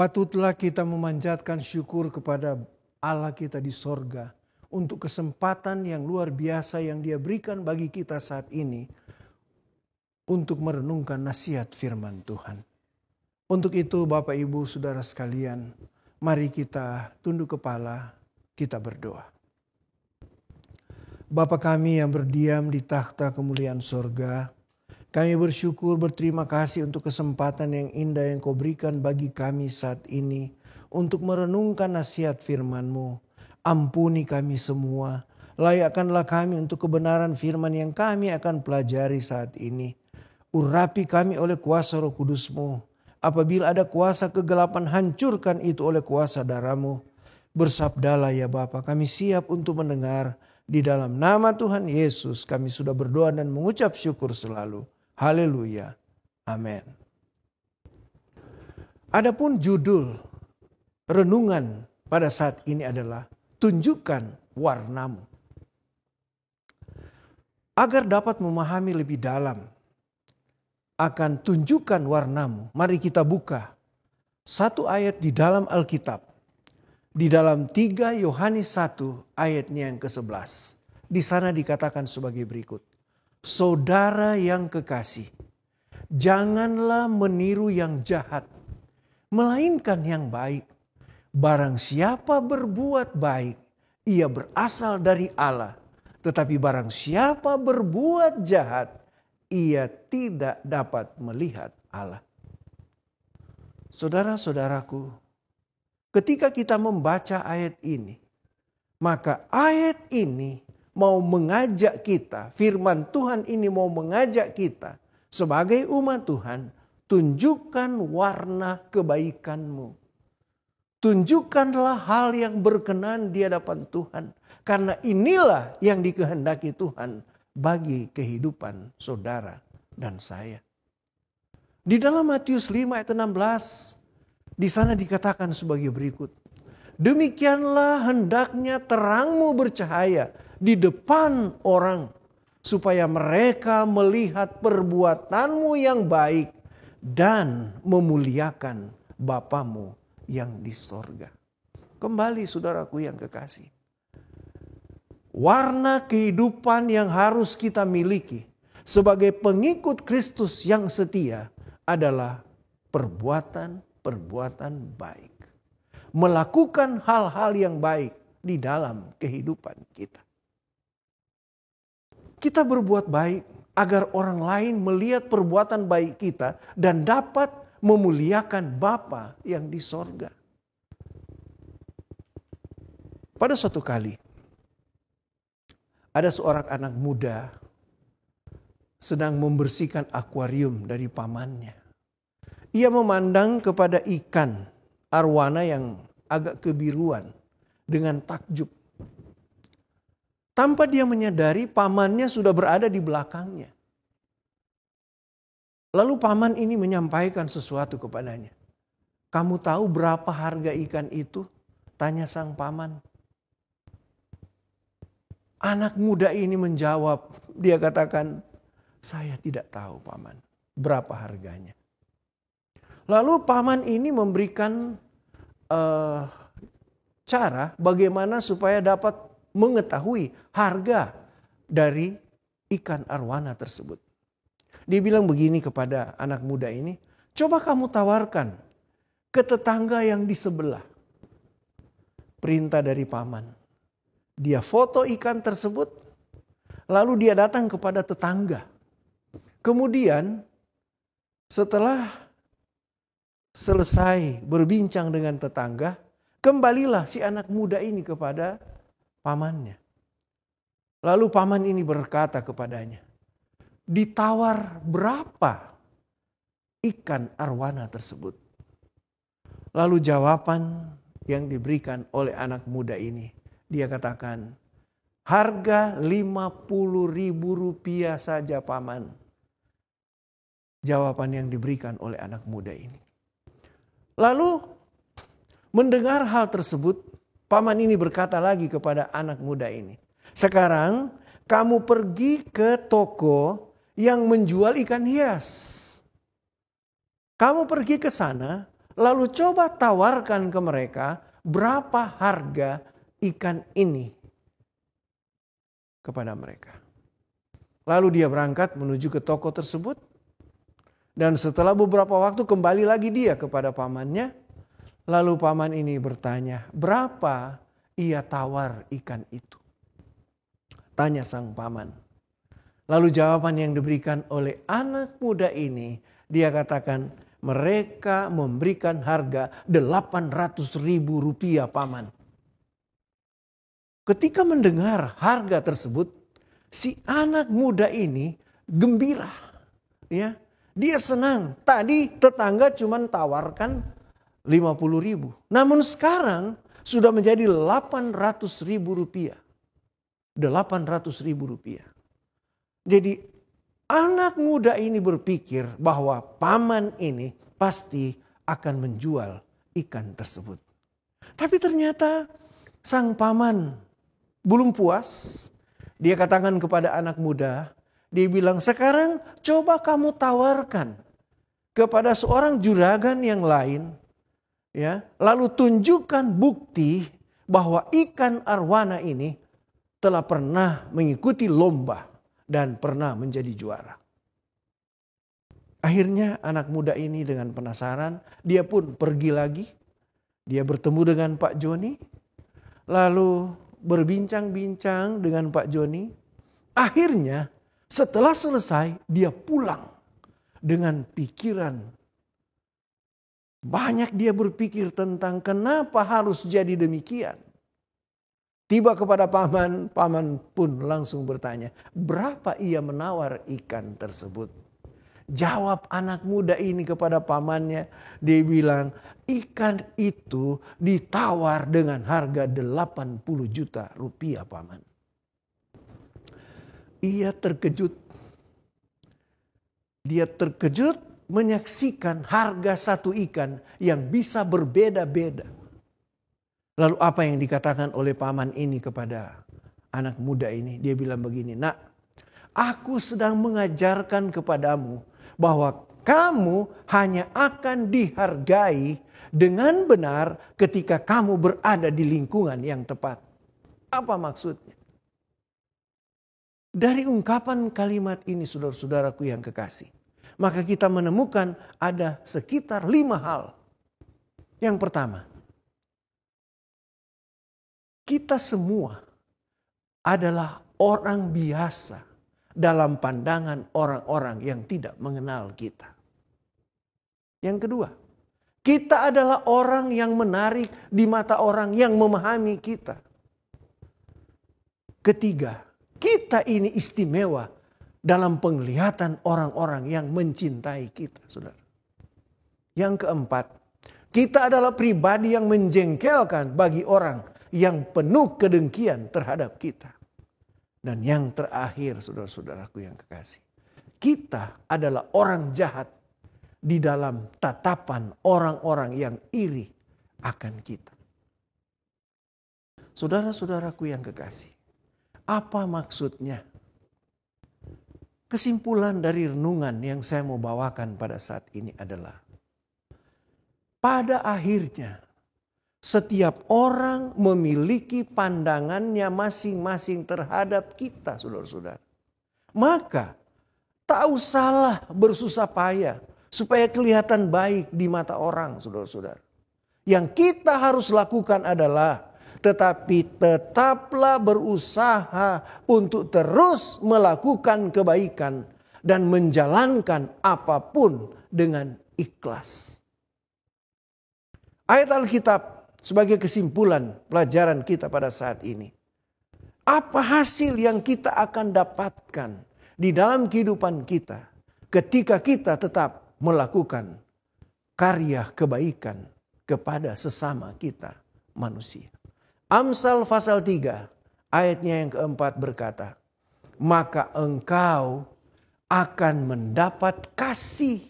Patutlah kita memanjatkan syukur kepada Allah kita di sorga untuk kesempatan yang luar biasa yang Dia berikan bagi kita saat ini untuk merenungkan nasihat firman Tuhan. Untuk itu Bapak Ibu Saudara sekalian, mari kita tunduk kepala, kita berdoa. Bapa kami yang berdiam di takhta kemuliaan sorga, kami bersyukur berterima kasih untuk kesempatan yang indah yang Kau berikan bagi kami saat ini untuk merenungkan nasihat firman-Mu. Ampuni kami semua, layakkanlah kami untuk kebenaran firman yang kami akan pelajari saat ini. Urapi kami oleh kuasa Roh Kudus-Mu. Apabila ada kuasa kegelapan, hancurkan itu oleh kuasa darah-Mu. Bersabdalah ya Bapa, kami siap untuk mendengar. Di dalam nama Tuhan Yesus kami sudah berdoa dan mengucap syukur selalu. Haleluya. Amin. Adapun judul renungan pada saat ini adalah tunjukkan warnamu. Agar dapat memahami lebih dalam akan tunjukkan warnamu, mari kita buka satu ayat di dalam Alkitab. Di dalam 3 Yohanes 1 ayatnya yang ke-11. Di sana dikatakan sebagai berikut. Saudara yang kekasih, janganlah meniru yang jahat, melainkan yang baik. Barang siapa berbuat baik, ia berasal dari Allah. Tetapi barang siapa berbuat jahat, ia tidak dapat melihat Allah. Saudara-saudaraku, ketika kita membaca ayat ini, maka ayat ini mau mengajak kita, firman Tuhan ini mau mengajak kita sebagai umat Tuhan, tunjukkan warna kebaikanmu. Tunjukkanlah hal yang berkenan di hadapan Tuhan. Karena inilah yang dikehendaki Tuhan bagi kehidupan saudara dan saya. Di dalam Matius 5 ayat 16, di sana dikatakan sebagai berikut. Demikianlah hendaknya terangmu bercahaya di depan orang, supaya mereka melihat perbuatanmu yang baik dan memuliakan Bapamu yang di sorga. Kembali saudaraku yang kekasih. Warna kehidupan yang harus kita miliki sebagai pengikut Kristus yang setia adalah perbuatan baik. Melakukan hal-hal yang baik di dalam kehidupan kita. Kita berbuat baik agar orang lain melihat perbuatan baik kita dan dapat memuliakan Bapa yang di sorga. Pada suatu kali, ada seorang anak muda sedang membersihkan akuarium dari pamannya. Ia memandang kepada ikan arwana yang agak kebiruan dengan takjub. Tanpa dia menyadari pamannya sudah berada di belakangnya. Lalu paman ini menyampaikan sesuatu kepadanya. Kamu tahu berapa harga ikan itu? Tanya sang paman. Anak muda ini menjawab. Dia katakan, saya tidak tahu paman. Berapa harganya? Lalu paman ini memberikan cara bagaimana supaya dapat mengetahui harga dari ikan arwana tersebut. Dia bilang begini kepada anak muda ini, coba kamu tawarkan ke tetangga yang di sebelah. Perintah dari paman. Dia foto ikan tersebut, lalu dia datang kepada tetangga. Kemudian setelah selesai berbincang dengan tetangga, kembalilah si anak muda ini kepada pamannya. Lalu paman ini berkata kepadanya, ditawar berapa ikan arwana tersebut? Lalu jawaban yang diberikan oleh anak muda ini, dia katakan, harga Rp50.000 saja paman. Jawaban yang diberikan oleh anak muda ini. Lalu mendengar hal tersebut, paman ini berkata lagi kepada anak muda ini. Sekarang kamu pergi ke toko yang menjual ikan hias. Kamu pergi ke sana, Lalu coba tawarkan ke mereka berapa harga ikan ini kepada mereka. Lalu dia berangkat menuju ke toko tersebut. Dan setelah beberapa waktu kembali lagi dia kepada pamannya. Lalu paman ini bertanya, berapa ia tawar ikan itu? Tanya sang paman. Lalu jawaban yang diberikan oleh anak muda ini, dia katakan, mereka memberikan harga 800.000 rupiah paman. Ketika mendengar harga tersebut, si anak muda ini gembira. Ya, dia senang. Tadi tetangga cuma tawarkan 50.000. Namun sekarang sudah menjadi 800.000 rupiah. 800.000 rupiah. Jadi anak muda ini berpikir bahwa paman ini pasti akan menjual ikan tersebut. Tapi ternyata sang paman belum puas. Dia katakan kepada anak muda, dia bilang, sekarang coba kamu tawarkan kepada seorang juragan yang lain. Ya, lalu tunjukkan bukti bahwa ikan arwana ini telah pernah mengikuti lomba dan pernah menjadi juara. Akhirnya anak muda ini dengan penasaran, dia pun pergi lagi. Dia bertemu dengan Pak Joni, lalu berbincang-bincang dengan Pak Joni. Akhirnya setelah selesai dia pulang dengan pikiran. Banyak dia berpikir tentang kenapa harus jadi demikian. Tiba kepada paman, paman pun langsung bertanya, berapa ia menawar ikan tersebut? Jawab anak muda ini kepada pamannya, dia bilang, ikan itu ditawar dengan harga 80 juta rupiah paman. Ia terkejut. Dia terkejut menyaksikan harga satu ikan yang bisa berbeda-beda. Lalu apa yang dikatakan oleh paman ini kepada anak muda ini? Dia bilang begini, nak, aku sedang mengajarkan kepadamu bahwa kamu hanya akan dihargai dengan benar ketika kamu berada di lingkungan yang tepat. Apa maksudnya? Dari ungkapan kalimat ini saudara-saudaraku yang kekasih, maka kita menemukan ada sekitar 5 hal. Yang pertama, kita semua adalah orang biasa dalam pandangan orang-orang yang tidak mengenal kita. Yang kedua, kita adalah orang yang menarik di mata orang yang memahami kita. Ketiga, kita ini istimewa dalam penglihatan orang-orang yang mencintai kita, saudara. Yang keempat, kita adalah pribadi yang menjengkelkan bagi orang yang penuh kedengkian terhadap kita. Dan yang terakhir, saudara-saudaraku yang kekasih, kita adalah orang jahat di dalam tatapan orang-orang yang iri akan kita. Saudara-saudaraku yang kekasih, apa maksudnya? Kesimpulan dari renungan yang saya mau bawakan pada saat ini adalah, pada akhirnya setiap orang memiliki pandangannya masing-masing terhadap kita, saudara-saudara. Maka tak usahlah bersusah payah supaya kelihatan baik di mata orang, saudara-saudara. Yang kita harus lakukan adalah tetaplah berusaha untuk terus melakukan kebaikan dan menjalankan apapun dengan ikhlas. Ayat Alkitab sebagai kesimpulan pelajaran kita pada saat ini. Apa hasil yang kita akan dapatkan di dalam kehidupan kita ketika kita tetap melakukan karya kebaikan kepada sesama kita manusia? Amsal pasal 3 ayatnya yang keempat berkata, maka engkau akan mendapat kasih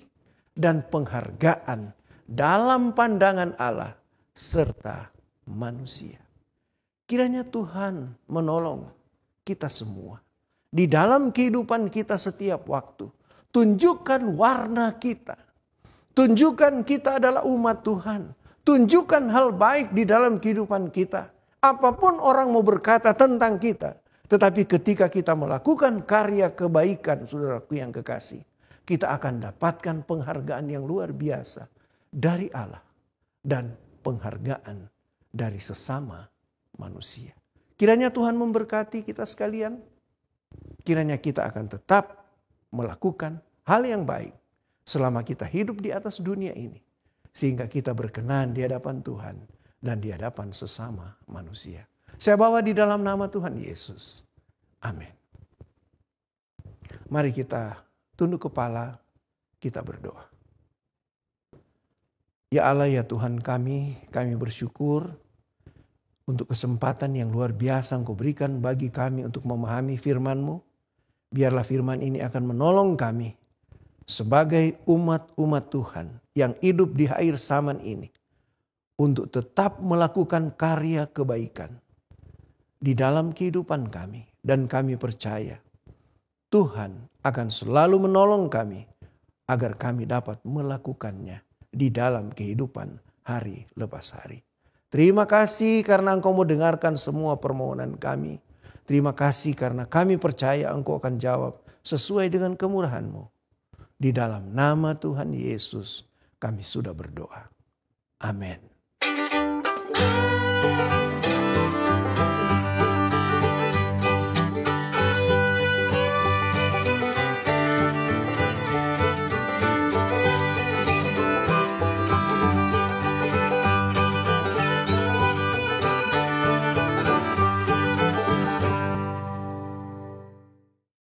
dan penghargaan dalam pandangan Allah serta manusia. Kiranya Tuhan menolong kita semua di dalam kehidupan kita setiap waktu. Tunjukkan warna kita. Tunjukkan kita adalah umat Tuhan. Tunjukkan hal baik di dalam kehidupan kita. Apapun orang mau berkata tentang kita. Tetapi ketika kita melakukan karya kebaikan, saudaraku yang kekasih, kita akan dapatkan penghargaan yang luar biasa dari Allah dan penghargaan dari sesama manusia. Kiranya Tuhan memberkati kita sekalian. Kiranya kita akan tetap melakukan hal yang baik selama kita hidup di atas dunia ini. Sehingga kita berkenan di hadapan Tuhan dan di hadapan sesama manusia. Saya bawa di dalam nama Tuhan Yesus. Amin. Mari kita tunduk kepala, kita berdoa. Ya Allah, ya Tuhan kami bersyukur untuk kesempatan yang luar biasa Engkau berikan bagi kami untuk memahami firman-Mu. Biarlah firman ini akan menolong kami sebagai umat-umat Tuhan yang hidup di akhir zaman ini untuk tetap melakukan karya kebaikan di dalam kehidupan kami. Dan kami percaya Tuhan akan selalu menolong kami agar kami dapat melakukannya di dalam kehidupan hari lepas hari. Terima kasih karena Engkau mau dengarkan semua permohonan kami. Terima kasih karena kami percaya Engkau akan jawab sesuai dengan kemurahan-Mu. Di dalam nama Tuhan Yesus kami sudah berdoa. Amin.